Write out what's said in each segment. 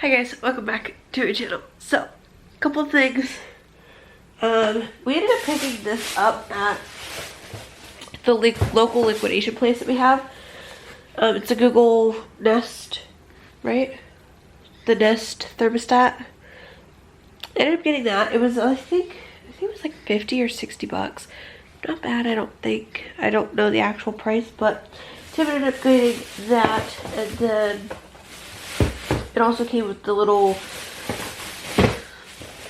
Hi guys, welcome back to my channel. So, a couple of things. We ended up picking this up at the local liquidation place that we have. It's a Google Nest, right? The Nest thermostat. I ended up getting that. It was, I think it was like 50 or 60 bucks. Not bad, I don't think. I don't know the actual price, but Tim ended up getting that, and then it also came with the little,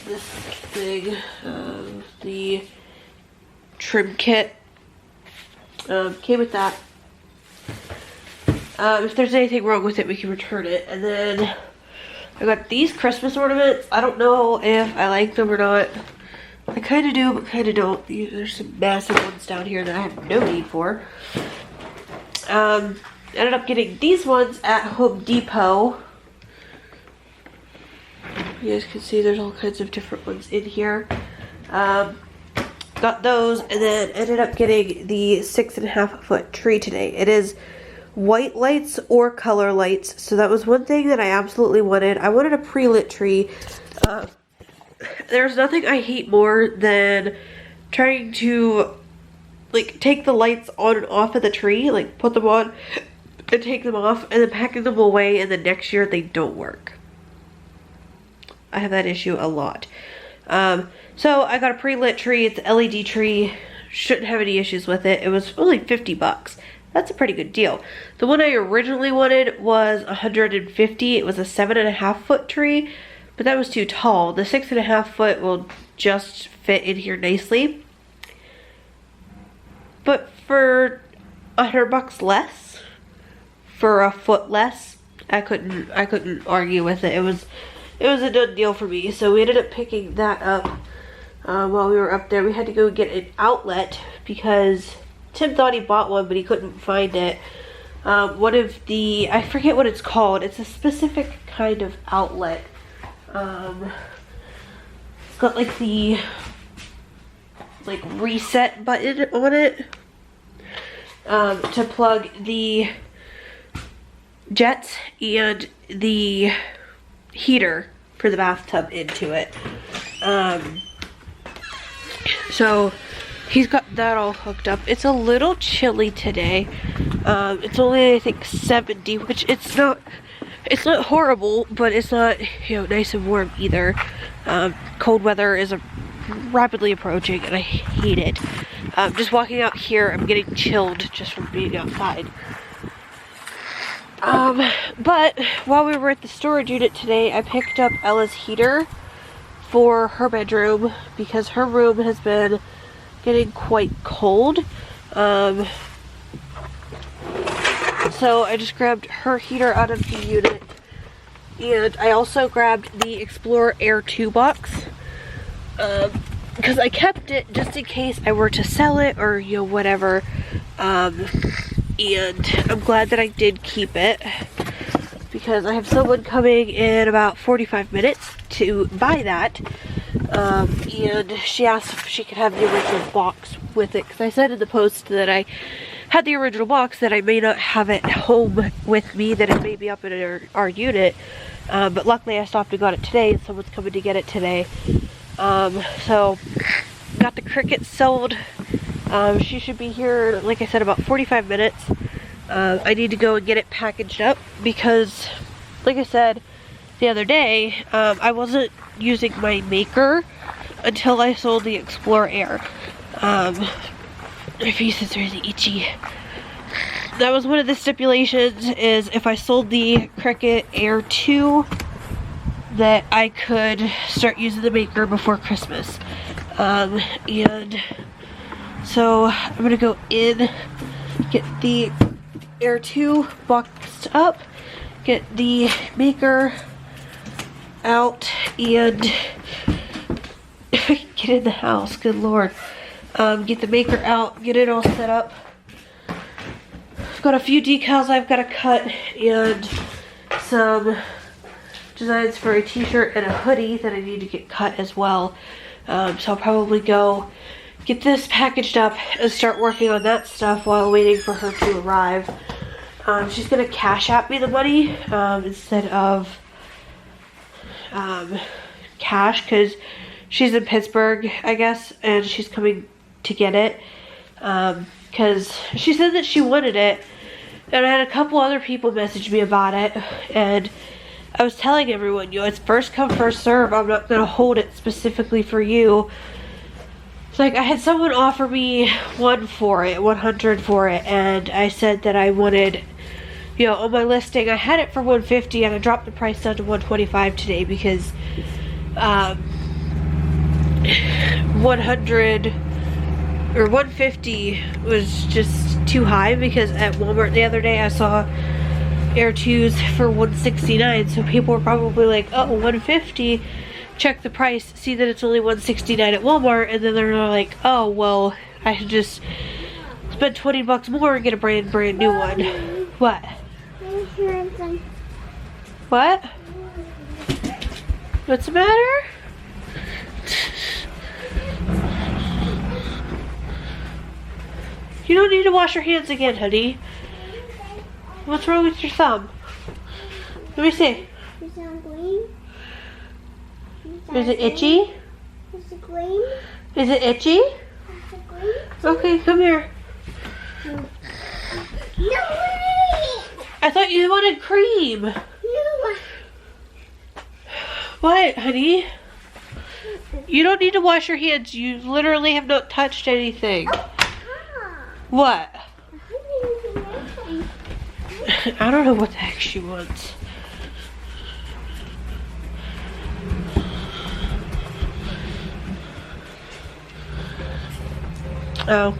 this thing, the trim kit. Came with that. If there's anything wrong with it, we can return it. And then I got these Christmas ornaments. I don't know if I like them or not. I kind of do, but kind of don't. There's some massive ones down here that I have no need for. Ended up getting these ones at Home Depot. You guys can see there's all kinds of different ones in here. Got those, and then ended up getting the 6.5 foot tree today. It is white lights or color lights, so that was one thing that I absolutely wanted. I wanted a pre-lit tree. There's nothing I hate more than trying to like take the lights on and off of the tree, like put them on and take them off, and then packing them away, and then next year they don't work. I have that issue a lot. So I got a pre-lit tree. It's an LED tree. Shouldn't have any issues with it. It was only 50 bucks. That's a pretty good deal. The one I originally wanted was 150. It was a 7.5 foot tree, but that was too tall. The 6.5 foot will just fit in here nicely. But for 100 bucks less, for a foot less, I couldn't argue with it. It was a done deal for me. So we ended up picking that up while we were up there. We had to go get an outlet because Tim thought he bought one, but he couldn't find it. One of the, I forget what it's called. It's a specific kind of outlet. It's got like the reset button on it to plug the jets and the heater for the bathtub into it. So he's got that all hooked up. It's a little chilly today. It's only, I think, 70, which it's not horrible, but it's not, you know, nice and warm either. Cold weather is rapidly approaching, and I hate it. Just walking out here, I'm getting chilled just from being outside. But while we were at the storage unit today, I picked up Ella's heater for her bedroom because her room has been getting quite cold. So I just grabbed her heater out of the unit, and I also grabbed the Explorer Air 2 box because I kept it just in case I were to sell it or, you know, whatever. And I'm glad that I did keep it because I have someone coming in about 45 minutes to buy that. And she asked if she could have the original box with it, because I said in the post that I had the original box, that I may not have it home with me, that it may be up in our unit. But luckily I stopped and got it today, and someone's coming to get it today. So got the Cricut sold. She should be here, like I said, about 45 minutes. I need to go and get it packaged up because, like I said the other day, I wasn't using my maker until I sold the Explorer Air. My face is really itchy. That was one of the stipulations, is if I sold the Cricut Air 2, that I could start using the maker before Christmas. And so I'm gonna go in, get the Air 2 boxed up, get the maker out, and get in the house, good lord. Get the maker out, get it all set up. Got a few decals I've got to cut, and some designs for a t-shirt and a hoodie that I need to get cut as well. So I'll probably go get this packaged up and start working on that stuff while waiting for her to arrive. She's gonna Cash App me the money instead of cash because she's in Pittsburgh, I guess, and she's coming to get it. Because she said that she wanted it, and I had a couple other people message me about it, and I was telling everyone, you know, it's first come, first serve. I'm not gonna hold it specifically for you. It's like I had someone offer me 100 for it, and I said that I wanted, you know, on my listing I had it for 150, and I dropped the price down to 125 today because 100 or 150 was just too high, because at Walmart the other day I saw Air 2s for 169, so people were probably like, oh, 150, check the price, see that it's only 169 at Walmart, and then they're like, oh, well, I should just spend 20 bucks more and get a brand new one. What? What? What's the matter? You don't need to wash your hands again, honey. What's wrong with your thumb? Let me see. Is it itchy? Is it green? Is it itchy? Okay, come here. No. I thought you wanted cream. No. What, honey? You don't need to wash your hands. You literally have not touched anything. What? I don't know what the heck she wants. Oh,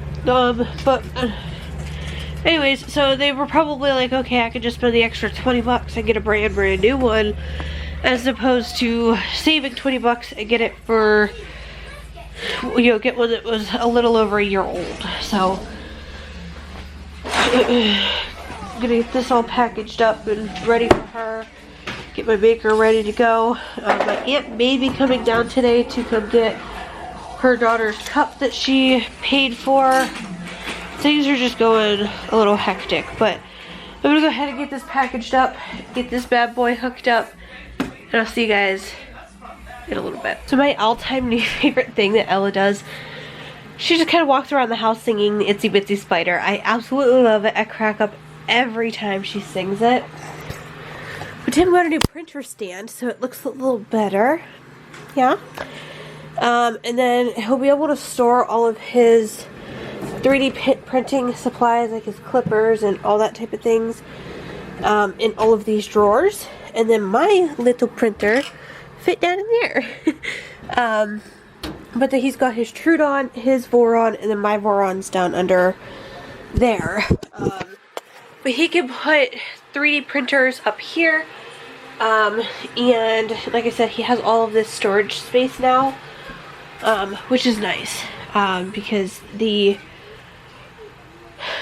but anyways, so they were probably like, okay, I could just spend the extra 20 bucks and get a brand new one, as opposed to saving 20 bucks and get it for, you know, get one that was a little over a year old. So I'm gonna get this all packaged up and ready for her. Get my maker ready to go. My aunt may be coming down today to come get her daughter's cup that she paid for. Things are just going a little hectic, but I'm gonna go ahead and get this packaged up, get this bad boy hooked up, and I'll see you guys in a little bit. So my all-time new favorite thing that Ella does, she just kind of walks around the house singing Itsy Bitsy Spider. I absolutely love it. I crack up every time she sings it. But Tim got a new printer stand, so it looks a little better. Yeah. And then he'll be able to store all of his 3D printing supplies, like his clippers and all that type of things, in all of these drawers. And then my little printer fit down in there. But then he's got his Trudon, his Voron, and then my Voron's down under there. But he can put 3D printers up here. And like I said, he has all of this storage space now, which is nice, because the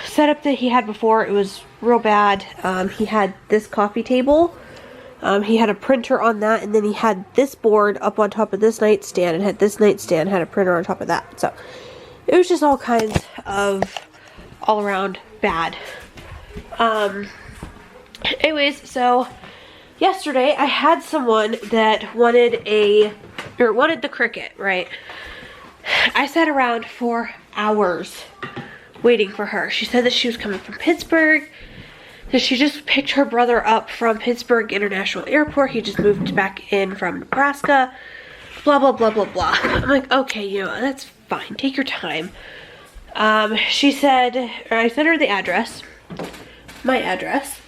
setup that he had before, it was real bad. He had this coffee table, he had a printer on that, and then he had this board up on top of this nightstand, and had this nightstand, had a printer on top of that. So it was just all kinds of all around bad. Anyways, so yesterday I had someone that wanted the Cricut, right? I sat around for hours waiting for her. She said that she was coming from Pittsburgh, that she just picked her brother up from Pittsburgh International Airport. He just moved back in from Nebraska, blah, blah, blah, blah, blah. I'm like, okay, you know, that's fine. Take your time. She said, or I sent her the address, my address,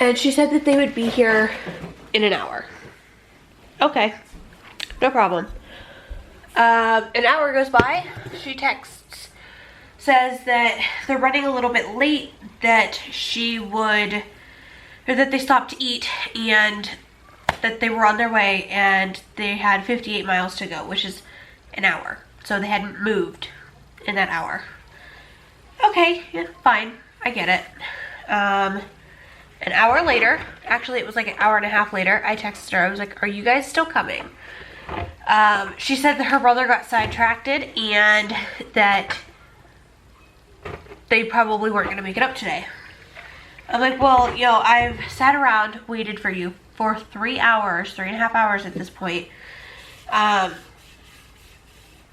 and she said that they would be here in an hour. Okay, no problem. An hour goes by, she texts, says that they're running a little bit late, that that they stopped to eat, and that they were on their way, and they had 58 miles to go, which is an hour. So they hadn't moved in that hour. Okay, yeah, fine, I get it. An hour later, actually it was like an hour and a half later, I texted her. I was like, are you guys still coming? She said that her brother got sidetracked and that they probably weren't going to make it up today. I'm like, well, you know, I've sat around, waited for you for 3 hours, 3.5 hours at this point.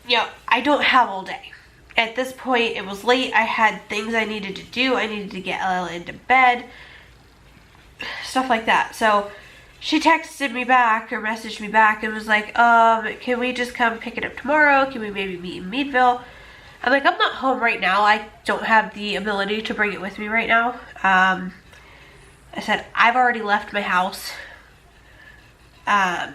You know, I don't have all day. At this point, it was late. I had things I needed to do. I needed to get Ella into bed. Stuff like that. So she texted me back or messaged me back and was like, can we just come pick it up tomorrow? Can we maybe meet in Meadville? I'm like, I'm not home right now. I don't have the ability to bring it with me right now. I said, I've already left my house. And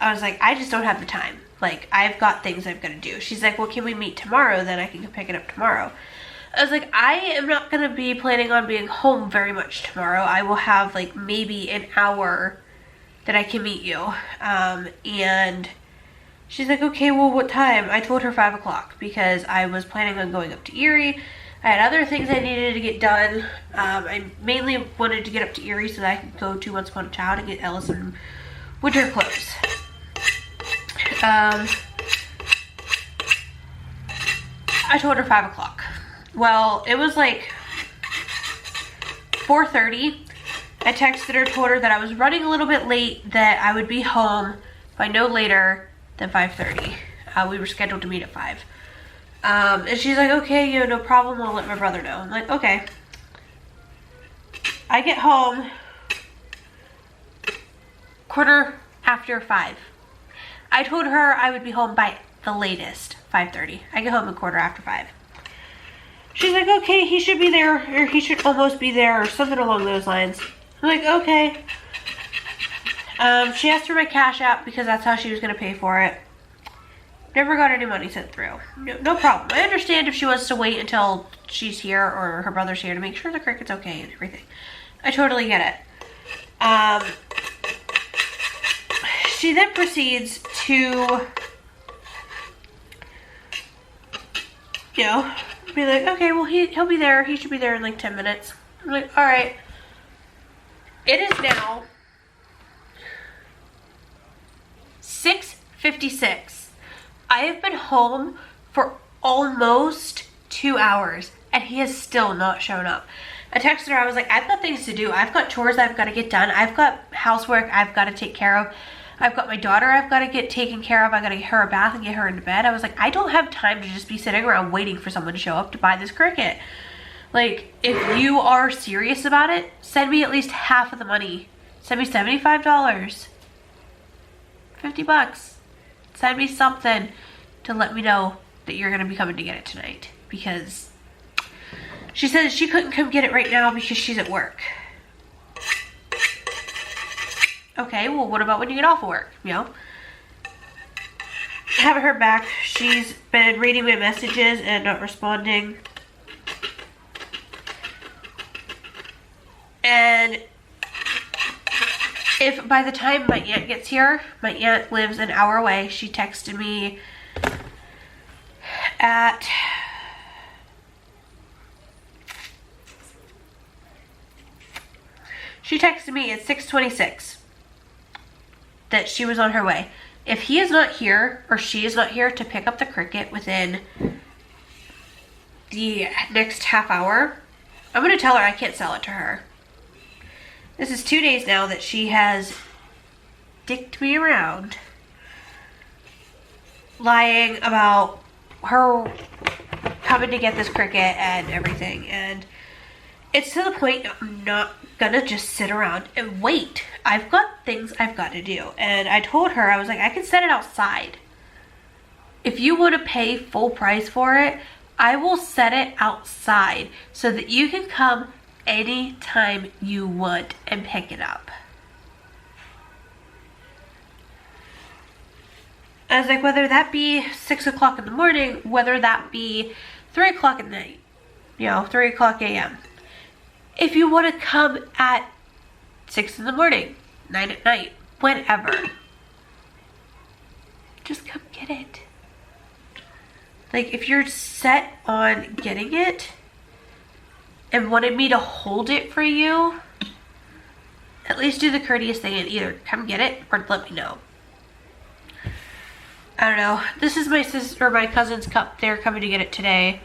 I was like, I just don't have the time. Like, I've got things I've got to do. She's like, well, can we meet tomorrow? Then I can go pick it up tomorrow. I was like, I am not going to be planning on being home very much tomorrow. I will have, like, maybe an hour that I can meet you. And she's like, okay, well, what time? I told her 5 o'clock because I was planning on going up to Erie. I had other things I needed to get done. I mainly wanted to get up to Erie so that I could go to Once Upon a Child and get Ella some winter clothes. I told her 5 o'clock. Well, it was like 4:30. I texted her, told her that I was running a little bit late, that I would be home by no later than 5:30. We were scheduled to meet at 5. And she's like, okay, you know, no problem. I'll let my brother know. I'm like, okay. I get home 5:15. I told her I would be home by the latest 5:30. I get home 5:15. She's like, okay, he should be there, or he should almost be there, or something along those lines. I'm like, okay. She asked for my Cash App because that's how she was going to pay for it. Never got any money sent through. No problem. I understand if she wants to wait until she's here or her brother's here to make sure the Cricut's okay and everything. I totally get it. She then proceeds to, you know, be like, okay, well, he'll be there. He should be there in like 10 minutes. I'm like, all right. It is now 6:56. I have been home for almost 2 hours and he has still not shown up. I texted her. I was like, I've got things to do. I've got chores I've got to get done. I've got housework I've got to take care of. I've got my daughter I've got to get taken care of. I got to get her a bath and get her into bed. I was like, I don't have time to just be sitting around waiting for someone to show up to buy this Cricut. Like, if you are serious about it, send me at least half of the money. Send me $75. $50. Send me something to let me know that you're going to be coming to get it tonight. Because she said she couldn't come get it right now because she's at work. Okay, well, what about when you get off of work, you know? Haven't heard back. She's been reading my messages and not responding. And if by the time my aunt gets here, my aunt lives an hour away. She texted me at She texted me at 6:26 that she was on her way. If he is not here, or she is not here to pick up the Cricut within the next half hour, I'm going to tell her I can't sell it to her. This is 2 days now that she has dicked me around, lying about her coming to get this Cricut and everything, and it's to the point I'm not gonna just sit around and wait. I've got things I've got to do. And I told her, I was like, I can set it outside. If you want to pay full price for it, I will set it outside so that you can come anytime you want and pick it up. I was like, whether that be 6 o'clock in the morning, whether that be 3 o'clock at night, you know, 3 o'clock a.m. If you want to come at 6 in the morning, 9 at night, whenever, just come get it. Like, if you're set on getting it and wanted me to hold it for you, at least do the courteous thing and either come get it or let me know. I don't know. This is my sister or my cousin's cup. They're coming to get it today.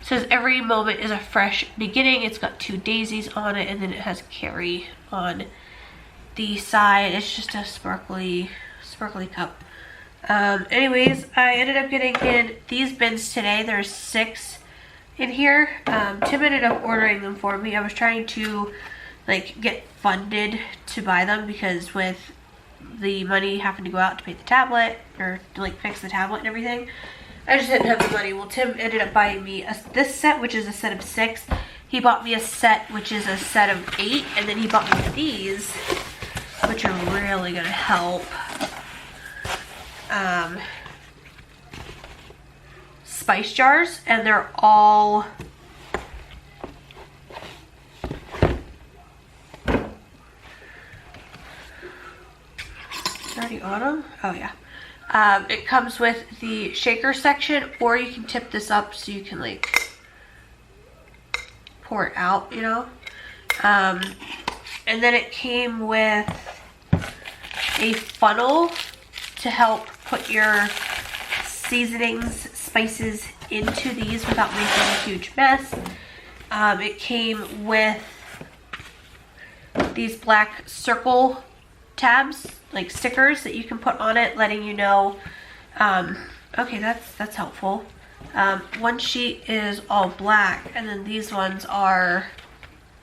It says every moment is a fresh beginning. It's got 2 daisies on it, and then it has Carrie on the side. It's just a sparkly cup. Anyways, I ended up getting in these bins today. There's 6 in here. Tim ended up ordering them for me. I was trying to like get funded to buy them because with the money having to go out to pay the tablet or to like fix the tablet and everything, I just didn't have the money. Well, Tim ended up buying me this set, which is a set of 6. He bought me a set, which is a set of 8, and then he bought me these, which are really gonna help. Spice jars, and they're all already on them. Oh yeah. It comes with the shaker section, or you can tip this up so you can like pour it out, you know. And then it came with a funnel to help put your seasonings, spices into these without making a huge mess. It came with these black circle tabs, like stickers that you can put on it, letting you know. Okay, that's helpful. One sheet is all black, and then these ones are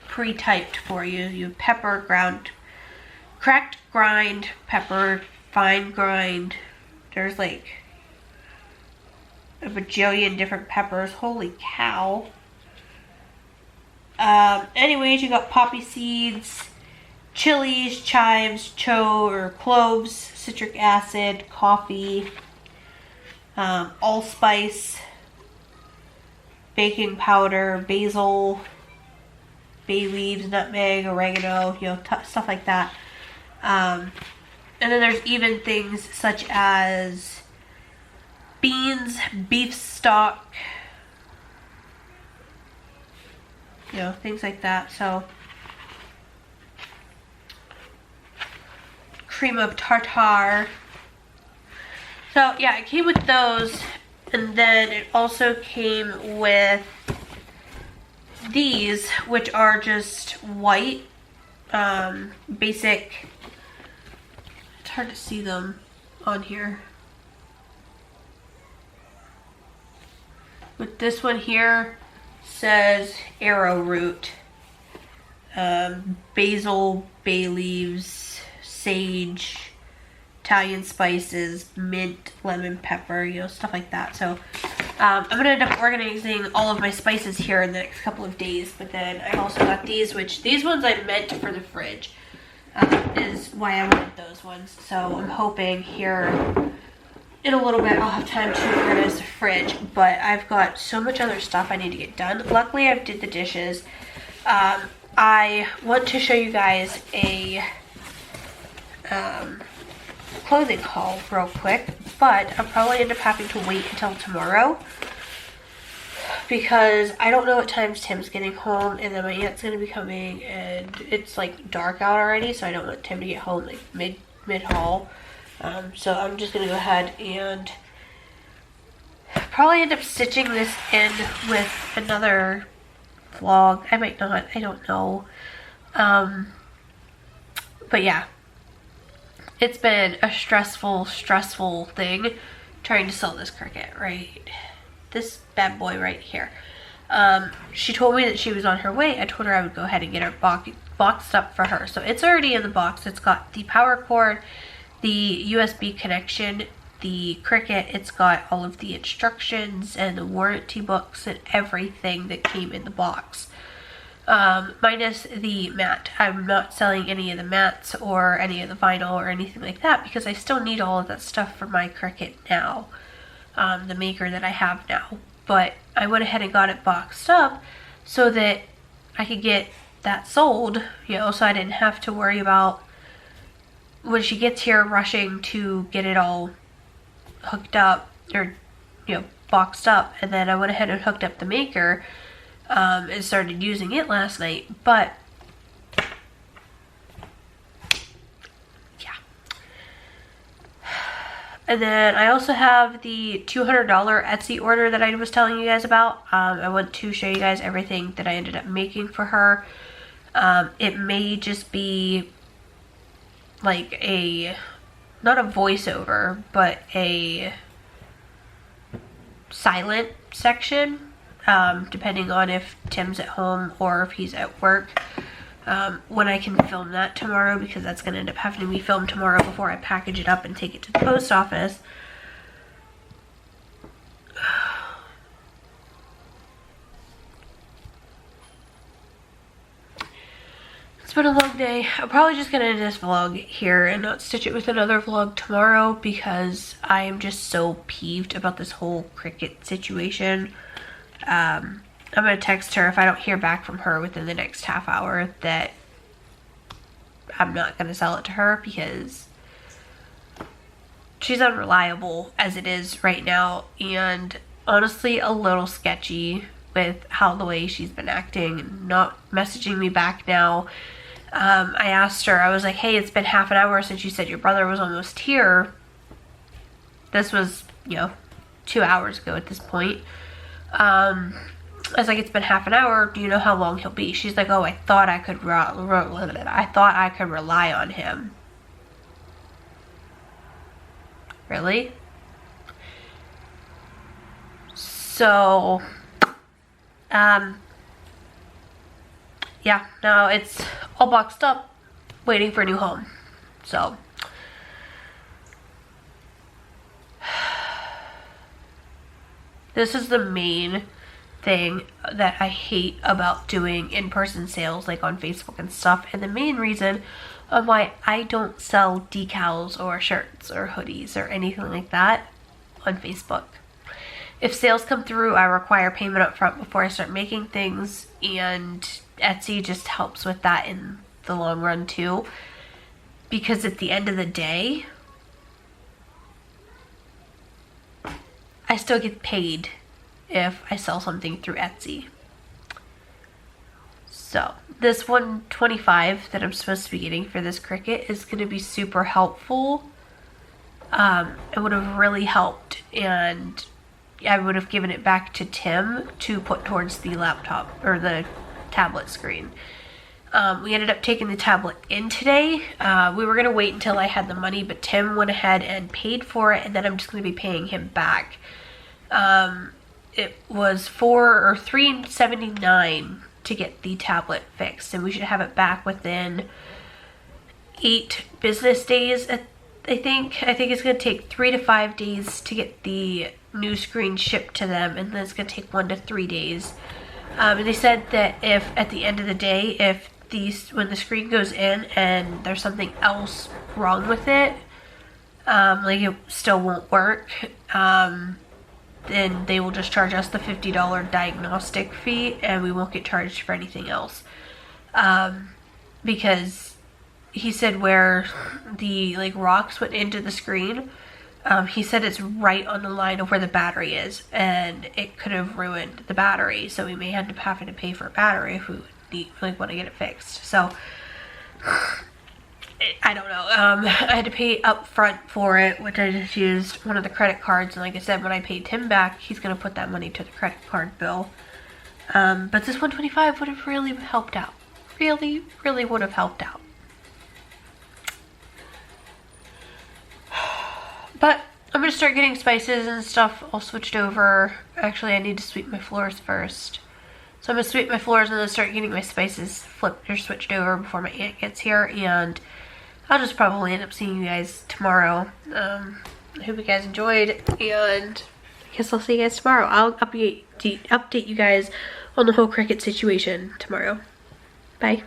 pre-typed for you. You have pepper ground, cracked grind, pepper, fine grind. There's like a bajillion different peppers. Holy cow. Anyways, you got poppy seeds, chilies, chives, or cloves, citric acid, coffee, allspice, baking powder, basil, bay leaves, nutmeg, oregano, you know, stuff like that. And then there's even things such as beans, beef stock, you know, things like that. So cream of tartar. So yeah, it came with those, and then it also came with these, which are just white, basic. It's hard to see them on here. But this one here says arrowroot, basil, bay leaves, sage, Italian spices, mint, lemon, pepper, you know, stuff like that. So I'm gonna end up organizing all of my spices here in the next couple of days. But then I also got these, which these ones I meant for the fridge, is why I wanted those ones. So I'm hoping here in a little bit I'll have time to organize the fridge, but I've got so much other stuff I need to get done. Luckily I did the dishes. I want to show you guys a clothing haul real quick, but I'll probably end up having to wait until tomorrow because I don't know what time Tim's getting home, and then my aunt's gonna be coming, and it's like dark out already, so I don't want Tim to get home like mid-haul. So I'm just gonna go ahead and probably end up stitching this in with another vlog. I might not, I don't know. But yeah, it's been a stressful thing trying to sell this Cricut, right? This bad boy right here. She told me that she was on her way. I told her I would go ahead and get her boxed up for her. So it's already in the box. It's got the power cord, the USB connection, the Cricut. It's got all of the instructions and the warranty books and everything that came in the box. Minus the mat. I'm not selling any of the mats or any of the vinyl or anything like that because I still need all of that stuff for my Cricut now, the maker that I have now. But I went ahead and got it boxed up so that I could get that sold, you know, so I didn't have to worry about when she gets here rushing to get it all hooked up or, you know, boxed up. And then I went ahead and hooked up the maker and started using it last night. But yeah. And then I also have the $200 Etsy order that I was telling you guys about. I want to show you guys everything that I ended up making for her. It may just be like a, not a voiceover, but a silent section, depending on if Tim's at home or if he's at work, when I can film that tomorrow, because that's going to end up having to be filmed tomorrow before I package it up and take it to the post office. It's been a long day. I'm probably just gonna end this vlog here and not stitch it with another vlog tomorrow, because I am just so peeved about this whole Cricut situation. I'm gonna text her if I don't hear back from her within the next half hour that I'm not gonna sell it to her, because she's unreliable as it is right now, and honestly a little sketchy with how the way she's been acting and not messaging me back now. I asked her, I was like, hey, it's been half an hour since you said your brother was almost here. This was, you know, 2 hours ago at this point. I was like, it's been half an hour. Do you know how long he'll be? She's like, oh, I thought I could rely on him. Really? So, yeah, now it's all boxed up, waiting for a new home. So, this is the main thing that I hate about doing in-person sales, like on Facebook and stuff, and the main reason of why I don't sell decals or shirts or hoodies or anything like that on Facebook. If sales come through, I require payment up front before I start making things, and Etsy just helps with that in the long run too, because at the end of the day, I still get paid if I sell something through Etsy. So this $125 that I'm supposed to be getting for this Cricut is going to be super helpful. It would have really helped, and I would have given it back to Tim to put towards the laptop or the tablet screen. We ended up taking the tablet in today. We were going to wait until I had the money, but Tim went ahead and paid for it, and then I'm just going to be paying him back. It was $3.79 to get the tablet fixed, and we should have it back within 8 business days. I think it's going to take 3 to 5 days to get the new screen shipped to them, and then it's going to take 1 to 3 days. And they said that if at the end of the day, if when the screen goes in and there's something else wrong with it, like it still won't work, then they will just charge us the $50 diagnostic fee, and we won't get charged for anything else. Because he said where the rocks went into the screen, he said it's right on the line of where the battery is, and it could have ruined the battery, so we may end up having to pay for a battery if we want to get it fixed. So I don't know. I had to pay up front for it, which I just used one of the credit cards, and like I said, when I paid him back, he's going to put that money to the credit card bill. But this $125 would have really helped out. Really, really would have helped out. But I'm going to start getting spices and stuff all switched over. Actually, I need to sweep my floors first. So I'm going to sweep my floors and then start getting my spices flipped or switched over before my aunt gets here. And I'll just probably end up seeing you guys tomorrow. I hope you guys enjoyed, and I guess I'll see you guys tomorrow. I'll update you guys on the whole Cricut situation tomorrow. Bye.